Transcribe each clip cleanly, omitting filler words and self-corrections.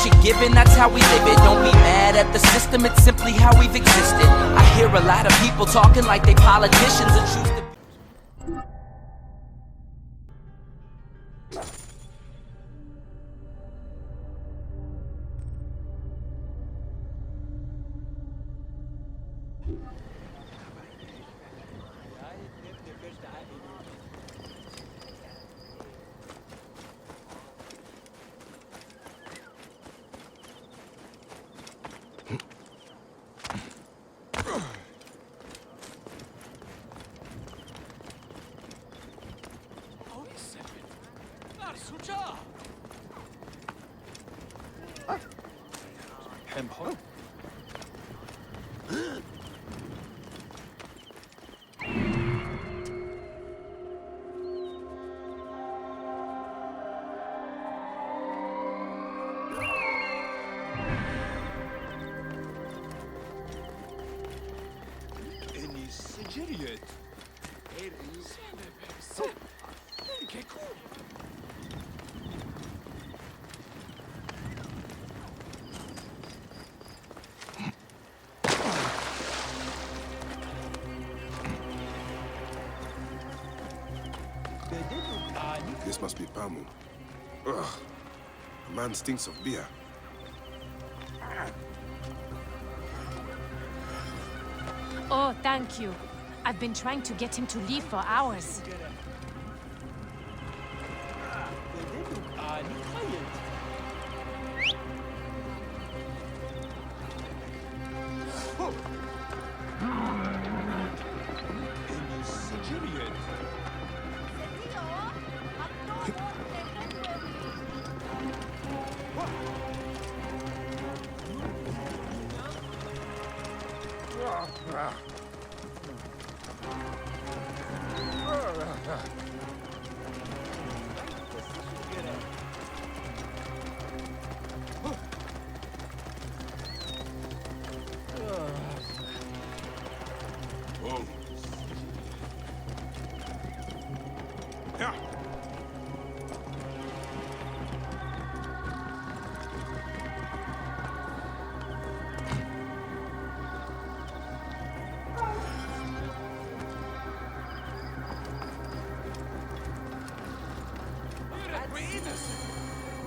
what you're given, that's how we live it. Don't be mad at the system, it's simply how we've existed. I hear a lot of people talking like they politicians and choose to This must be Pamu. Ugh. The man stinks of beer. Oh, thank you. I've been trying to get him to leave for hours.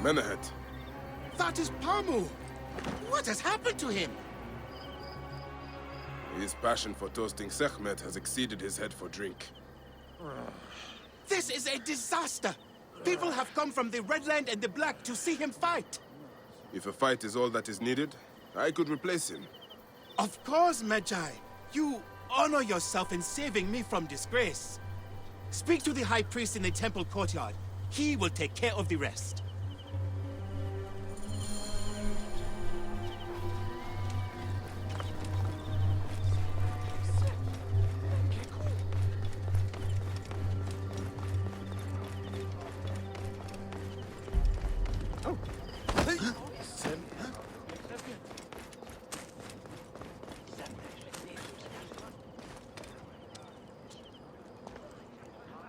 Menahet. That is Pamu! What has happened to him? His passion for toasting Sekhmet has exceeded his head for drink. This is a disaster! People have come from the Red Land and the Black to see him fight. If a fight is all that is needed, I could replace him. Of course, Magi. You honor yourself in saving me from disgrace. Speak to the High Priest in the temple courtyard. He will take care of the rest.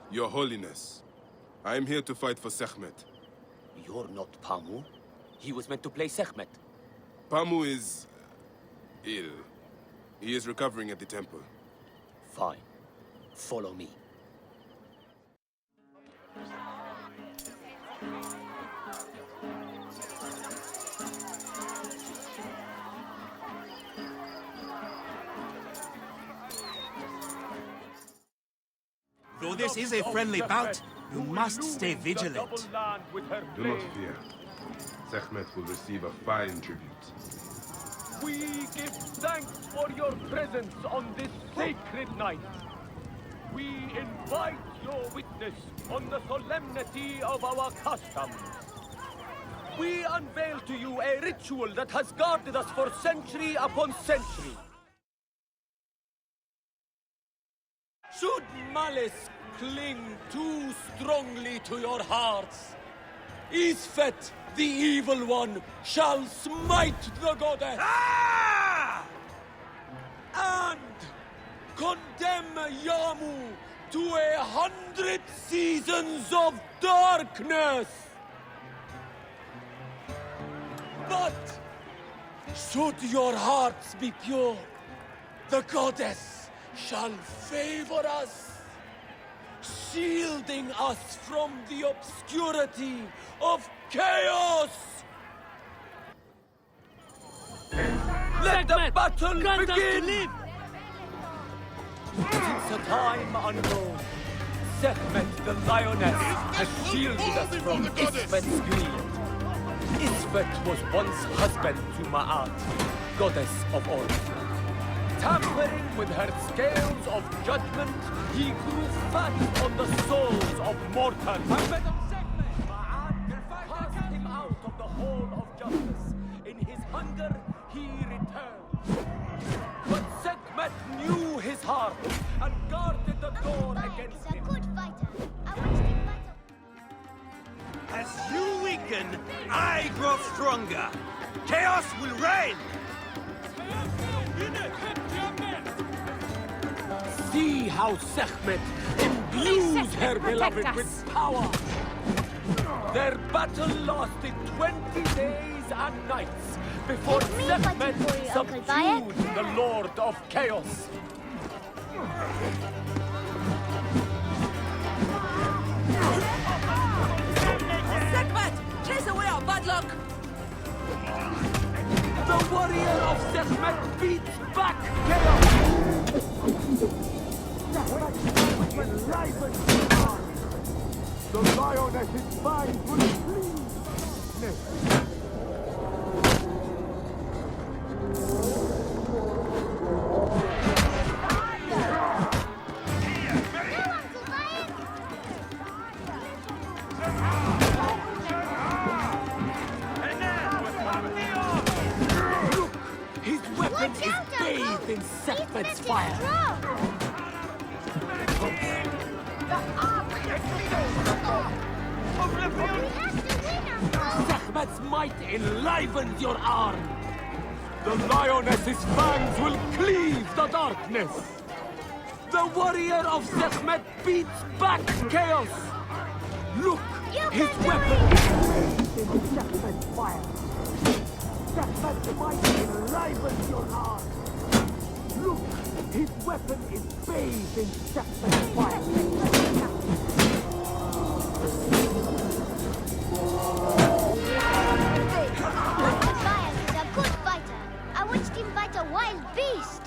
Your Holiness, I am here to fight for Sekhmet. You're not Pamu. He was meant to play Sekhmet. Pamu is ill. He is recovering at the temple. Fine. Follow me. Though this is a friendly bout, you must stay vigilant. Do not fear. Sekhmet will receive a fine tribute. We give thanks for your presence on this sacred night. We invite your witness on the solemnity of our customs. We unveil to you a ritual that has guarded us for century upon century. Should malice cling too strongly to your hearts, Isfet, the evil one, shall smite the goddess and condemn Yamu to 100 seasons of darkness. But But should your hearts be pure, the goddess shall favor us, shielding us from the obscurity of chaos. Let the battle begin! Since a time unknown, Sekhmet the lioness has shielded us from Isfet's greed. Isfet was once husband to Ma'at, goddess of order. Tampering with her scales of judgment, he grew fat on the souls of mortals. Ma'at cast him out of the hall of justice. In his hunger, he returned. But Sekhmet knew his heart and guarded the door against him. He's a good fighter. I watched him fight. As you weaken, I grow stronger. Chaos will reign. See how Sekhmet imbues her beloved with power. Their battle lasted 20 days and nights before It's me Sekhmet fighting for you, Uncle Bayek. subdued the Lord of Chaos. Sekhmet! Chase away our bad luck! The warrior of Sekhmet beats back Chaos! The lioness's fangs will flee! His weapon is bathed in Sekhmet's fire. Sekhmet's might enlivens your arm. The lioness's fangs will cleave the darkness. The warrior of Sekhmet beats back chaos. Look, his weapon is bathed in Sekhmet's fire. Sekhmet's might enlivens your arm. Look, his weapon is bathed in Sekhmet's fire. Bayek is a good fighter. I watched him fight a wild beast.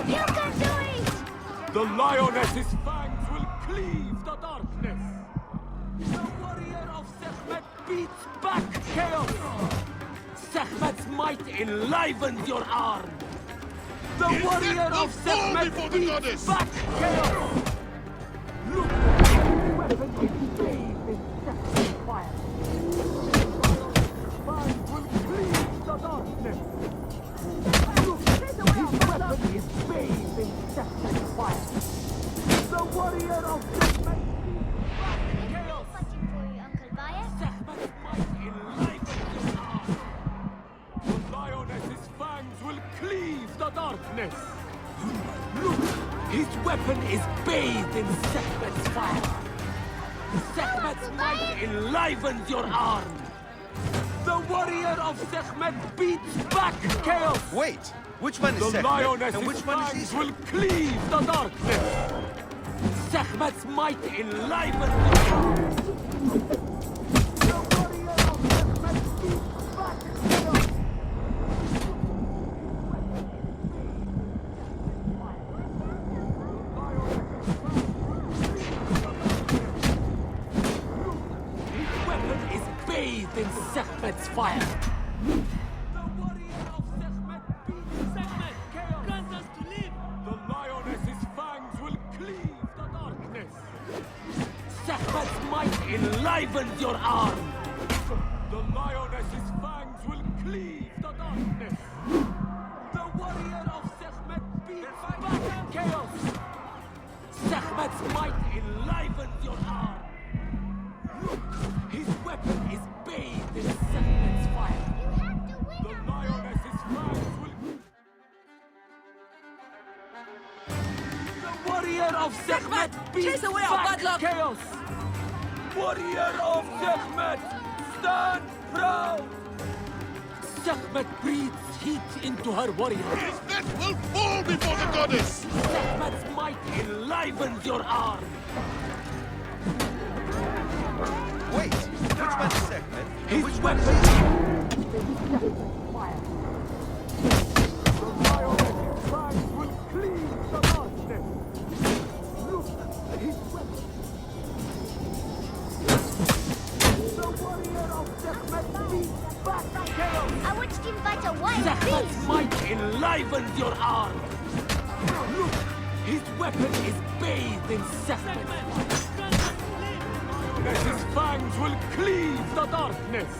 You can do it! The lioness's fangs will cleave the darkness. The warrior of Sekhmet beats back chaos. Sekhmet's might enlivens your arm. The warrior of Sekhmet beats back chaos. Look, his weapon is bathed in Sekhmet's fire. Fangs will cleave the darkness. Look, his weapon is bathed in Sekhmet's fire. The warrior of Sekhmet beats back chaos. Fighting for you, Uncle Bayek. Sekhmet's might enlivens your arm. The lioness's fangs will cleave the darkness. Look, his weapon is bathed in Sekhmet's fire. Sekhmet's might enlivens your arm. The warrior of Sekhmet beats back chaos. Wait, which one is The Sekhmet lioness's and which one is fangs Isfet? will cleave the darkness. Sekhmet's might enlivens your arm. The warrior of Sekhmet beats back chaos. His weapon is bathed in Sekhmet's fire. The warrior of Sekhmet beats Sekhmet chaos. Grant us to live. The lioness's fangs will cleave the darkness. Sekhmet's might enlivens your arm. The lioness's fangs will cleave the darkness. The warrior of Sekhmet beats back chaos. Sekhmet's might enlivens your arm. Look, his weapon is bathed in Sekhmet's fire. The lioness's fangs will... The warrior of Sekhmet beats chase away our back bad luck. chaos! Warrior of Sekhmet, stand proud! Sekhmet breathes heat into her warriors. His death will fall before the goddess! Sekhmet's might enlivens your arm. Wait, which one is Sekhmet? His Which one weapon. Will cleave the darkness. Look, his weapon. The warrior of Sekhmet beats back chaos. I watched him fight a wild Sekhmet's beast. might enlivens your arm. Look, his weapon is bathed in Sekhmet. His fangs will cleave the darkness.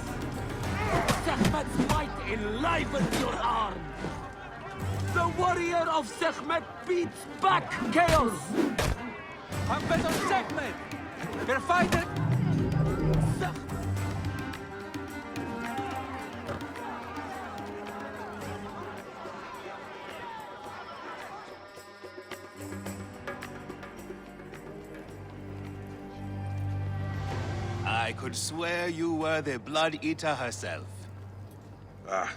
Sekhmet's might enlivens your arm. The warrior of Sekhmet beats back chaos. I'm better on Sekhmet! They're fighting! I could swear you were the Blood Eater herself. Ah.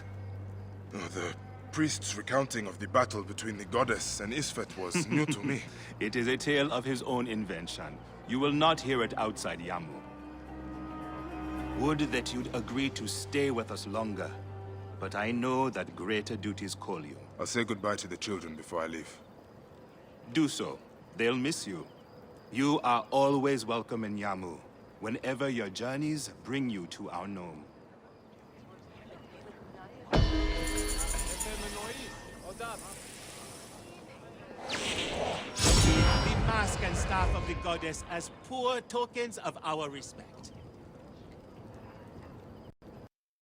Oh, the priest's recounting of the battle between the goddess and Isfet was new to me. It is a tale of his own invention. You will not hear it outside Yamu. Would that you'd agree to stay with us longer. But I know that greater duties call you. I'll say goodbye to the children before I leave. Do so. They'll miss you. You are always welcome in Yamu, whenever your journeys bring you to our Nome. The mask and staff of the goddess as poor tokens of our respect.